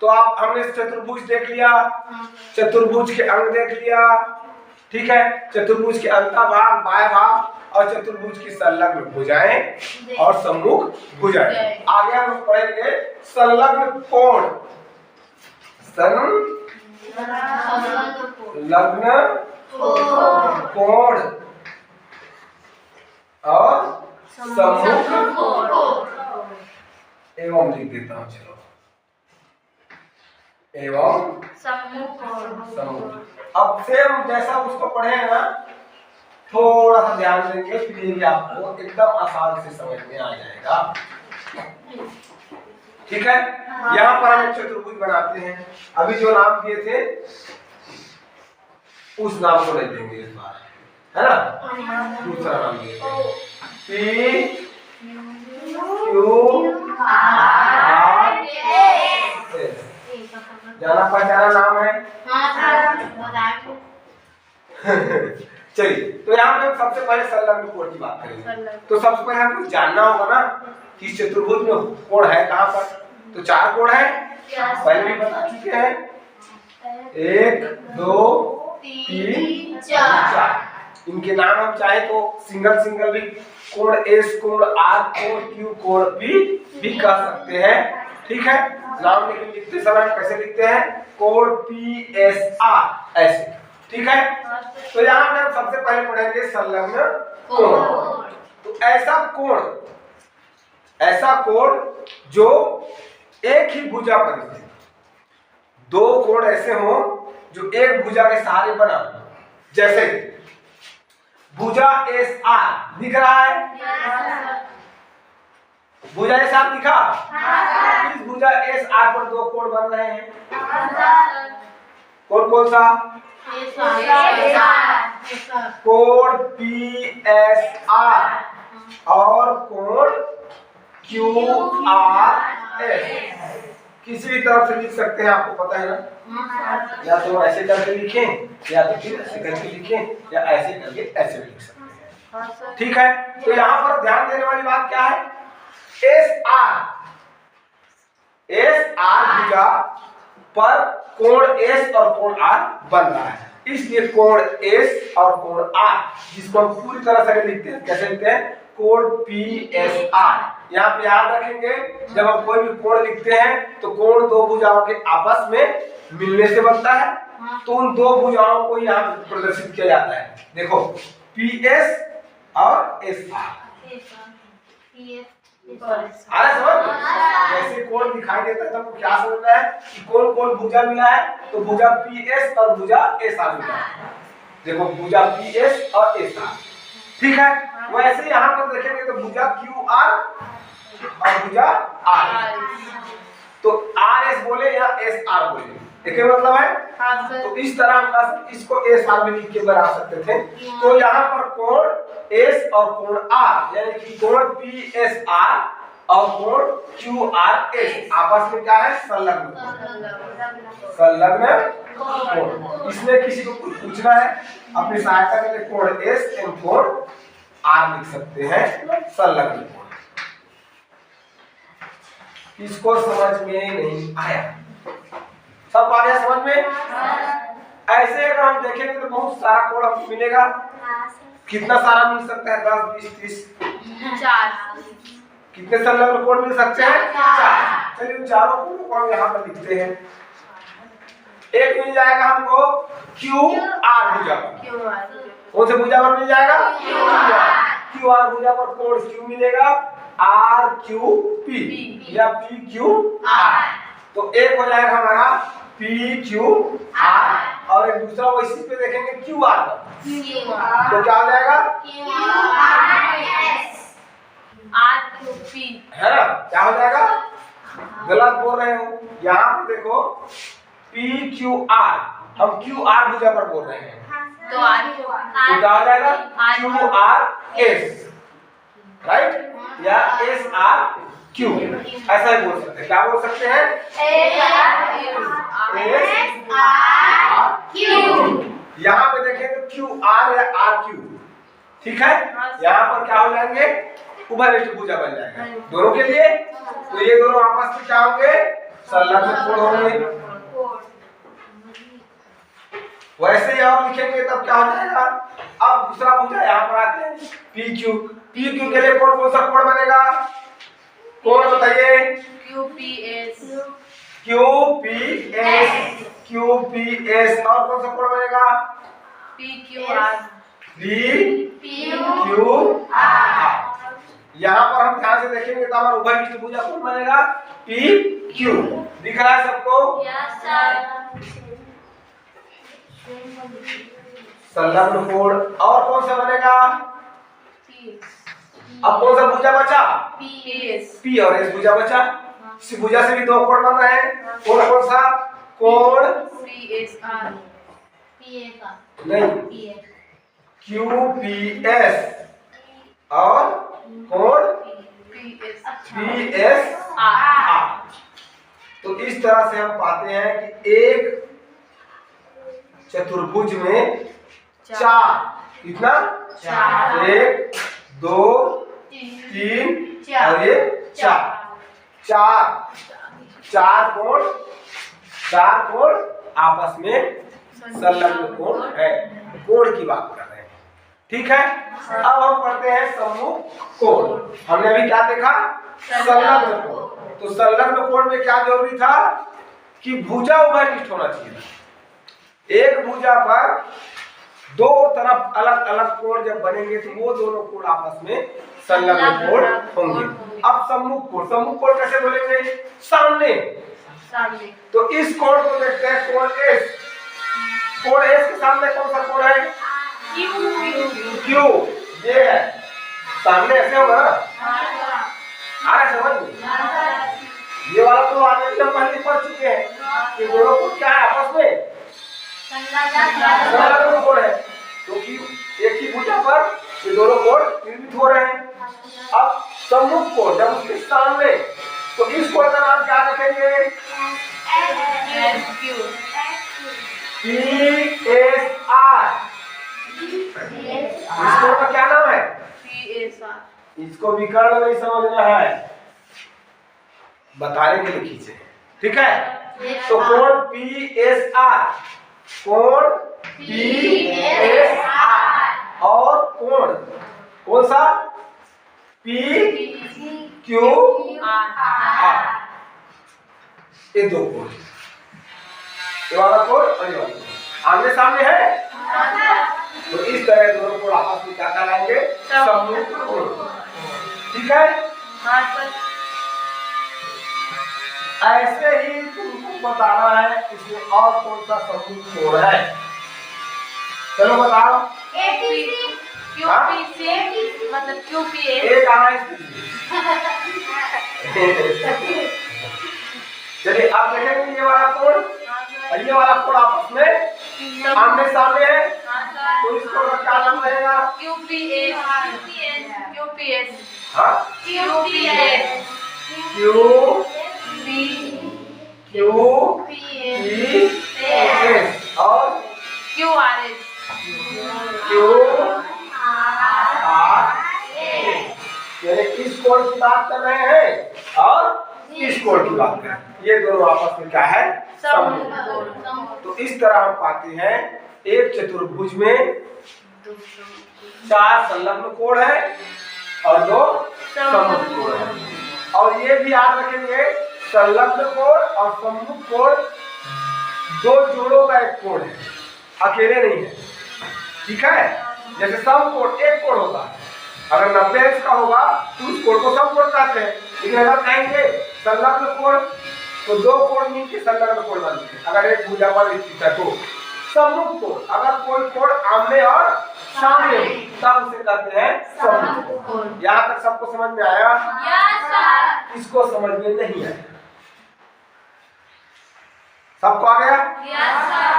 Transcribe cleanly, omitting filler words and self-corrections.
तो आप हमने चतुर्भुज देख लिया, चतुर्भुज के अंग देख लिया, ठीक है, चतुर्भुज के अंतः भाग, बाह्य भाग और चतुर्भुज की संलग्न भुजाएं और सम्मुख भुजाएं। आगे हम पढ़ेंगे संलग्न कोण, संलग्न कोण और सम्मुख कोण एवं लिख देता हूं, चलो, एवं सम्मुख। अब से हम जैसा उसको पढ़े हैं ना, थोड़ा सा ध्यान देंगे, फिर ये भी आपको एकदम आसान से समझ में आ जाएगा, ठीक है। यहाँ पर हम चतुर्भुज बनाते हैं। अभी जो नाम दिए थे उस नाम को नहीं देंगे इस बार, है ना, दूसरा नाम देते हैं। P Q R S, जाना पहचाना नाम है। चलिए, तो यहाँ पे हम सबसे पहले संलग्न कोण की बात करेंगे। तो सबसे पहले हमको जानना होगा ना कि चतुर्भुज में कोण है कहाँ पर। तो 4 कोण है, पहले भी बता चुके हैं, 1 2 3 4। इनके नाम हम चाहे तो सिंगल सिंगल भी कोण एस, कोण आर, कोण क्यू, कोण पी भी कह सकते हैं, ठीक है। नाम लेकिन लिखते समय कैसे लिखते हैं, कोण पी एस आर, ऐसे, ठीक है। तो यहाँ पे हम सबसे पहले पढ़ेंगे संलग्न कोण। तो ऐसा कोण जो एक ही भुजा पर स्थित, 2 कोण ऐसे हो जो एक भुजा के सहारे बना, जैसे भुजा एस आर दिख रहा है, भुजा एस आर दिखा, इस भुजा एस आर पर 2 कोण बन रहे हैं, कोण कौन सा, कोण पी एस आर और कोण क्यू आर एस। किसी भी तरफ से लिख सकते हैं, आपको पता है ना, या तो ऐसे करके लिखें या तो फिर ऐसे करके लिखें या ऐसे करके ऐसे लिख सकते हैं, ठीक है। तो यहाँ पर ध्यान देने वाली बात क्या है, एस आर भुजा पर कोण एस और कोण आर बन रहा है, इसलिए कोण एस और कोण आर, जिसको हम पूरी तरह से लिखते हैं, कैसे लिखते हैं, कोण पी एस आर। यहाँ पे याद रखेंगे, जब हम कोई भी कोण लिखते हैं तो कोण 2 भुजाओं के आपस में मिलने से बनता है, तो उन 2 भुजाओं को यहाँ प्रदर्शित किया जाता है। देखो पी एस और एस आर, समझ, जैसे कोण दिखाई देता है तो क्या समझना है कि कौन कौन भुजा मिला है, तो भुजा पी एस और भुजा एस आर मिला है। देखो भुजा पी एस और एस आर, ठीक है। वैसे यहाँ पर देखेंगे तो भुजा क्यू आर और भुजा आर, तो आर एस बोले या एस आर बोले, एक ही मतलब है। तो इस तरह हम इसको एस आर में लिख के बना सकते थे। तो यहाँ पर कोण एस और कोण आर, यानी कि कोण पी एस आर और कोण क्यू आर एस आपस में क्या है, संलग्न कोण। इसमें किसी को कुछ पूछना है, अपनी सहायता के लिए कोण एस एवं कोण आर लिख सकते हैं, संलग्न कोण। किसको समझ में नहीं आया, सब आ गया समझ में। ऐसे अगर हम देखेंगे तो बहुत सारा कोण हमको मिलेगा। कितना सारा मिल सकता है, 10 20 30 4। कितने संलग्न कोण मिल सकते हैं, 4। चलिए उन चारों कोणों को हम यहाँ पर लिखते हैं। एक मिल जाएगा हमको क्यू आर भुजा पर, कौन से भुजा पर मिल जाएगा, क्यू आर भुजा पर कोण क्यू मिलेगा, आर क्यू पी या पी क्यू आर। तो एक हो जाएगा हमारा पी क्यू आर और एक दूसरा वैसे पे देखेंगे क्यू आर पर, तो क्या हो जाएगा, आर क्यू पी, है ना, क्या हो जाएगा, गलत बोल रहे हो। यहाँ पे देखो पी क्यू आर, हम क्यू आर भुजा पर बोल रहे हैं, तो आर तो क्या हो जाएगा, क्यू आर एस, राइट, या एस आर क्यू, ऐसा ही बोल सकते हैं। क्या बोल सकते हैं, एस आर क्यू। यहाँ पे देखें तो क्यू आर या आर क्यू, ठीक है। यहाँ पर क्या हो जाएंगे, उभयनिष्ठ भुजा बन जाएगा दोनों के लिए। तो ये दोनों आपस में क्या होंगे, संलग्न कोण होंगे। वैसे ही आप लिखेंगे तब क्या हो जाएगा। अब दूसरा भुजा यहाँ पर आते हैं पी क्यू। पी क्यू के लिए कौन कौन सा कोण बनेगा, कौन बताइए। QPS QPS QPS और कौन सा कोण बनेगा। PQR PQR। यहाँ पर हम ध्यान से देखेंगे तो हमारा उभयनिष्ठ भुजा कौन बनेगा, PQ। दिख रहा है सबको। Yes sir. संलग्न कोण और कौन सा बनेगा। अब कौन सा भुजा बचा, P और S भुजा बचा। इस भुजा से भी दो कोण बन रहे हैं। कौन कौन सा, कोण PSR नहीं QPS और कोण PSR। तो इस तरह से हम पाते हैं कि एक चतुर्भुज में चार, कितना, चार। 1 2 3 और ये चार कोण आपस में संलग्न कोण है। कोण की बात कर रहे हैं, ठीक है। अब हम पढ़ते हैं सम्मुख कोण। हमने अभी क्या देखा, संलग्न कोण। तो संलग्न कोण में क्या जरूरी था कि भुजा उभयनिष्ठ होना चाहिए। एक भुजा पर दो तरफ अलग अलग कोण जब बनेंगे तो वो दोनों कोण आपस में संलग्न कोण होंगे। अब सम्मुख कोण कैसे बोलेंगे, सामने। तो इस कोण को देखते हैं, कोण एस। कोण एस के सामने कौन सा कोण है, क्यू। ये है सामने, ऐसे होगा ना, आ रहा समझ में। ये वाला तो आगे भी हम पहले पढ़ चुके हैं कि दोनों कोण क्या है, आपस में संलग्न कोण है। क्योंकि एक ही भुजा पर ये दोनों कोण निर्मित हो रहे हैं। अब सम्मुख कोण जब उसके सामने, तो इस कोण का नाम क्या रखेंगे, PSR। इस कोण का क्या नाम है, इसको विकर्ण नहीं समझना है, बताने के लिए खींचे, ठीक है। तो कोण PSR, कोण PSR और कोण कौन सा, PQR। ये दो कोण, ये वाला कोण और ये वाला कोण आमने सामने है। तो इस तरह दोनों कोण आपस में क्या कहलाएंगे, सम्मुख कोण, ठीक है। ऐसे ही तुमको बताना है इसमें और कौन सा सम्मुख कोण है, चलो बताओ। मतलब QPS एक कहाँ है, चलिए आप देखेंगे ये वाला कोण और ये वाला कोण आपस में आमने सामने है। तो इस कोण का क्या नाम रहेगा, QPS हाँ QPS और QRS यानी इस कोण की बात कर रहे हैं और इस कोण की बात कर रहे हैं। ये दोनों आपस में क्या है, सम्मुख कोण। तो इस तरह हम पाते हैं एक चतुर्भुज में चार संलग्न कोण है और दो सम्मुख कोण है। और ये भी याद रखेंगे, संलग्न कोण और सम्मुख कोण दो जोड़ों का एक कोण है, अकेले नहीं है, ठीक है। जैसे समकोण एक कोण होता है, अगर 90 अंश का होगा तो उस कोण को समकोण कहते हैं। लेकिन अगर कहेंगे संलग्न कोण तो दो कोण मिलकर संलग्न कोण बनते हैं। अगर एक भुजा पर स्थित है तो सम्मुख कोण, अगर कोई कोण आमने और सामने तब उसे कहते हैं सम्मुख कोण। यहाँ तक सबको समझ में आया? Yes sir. इसको समझ में नहीं आया, सबको आ गया? Yes sir.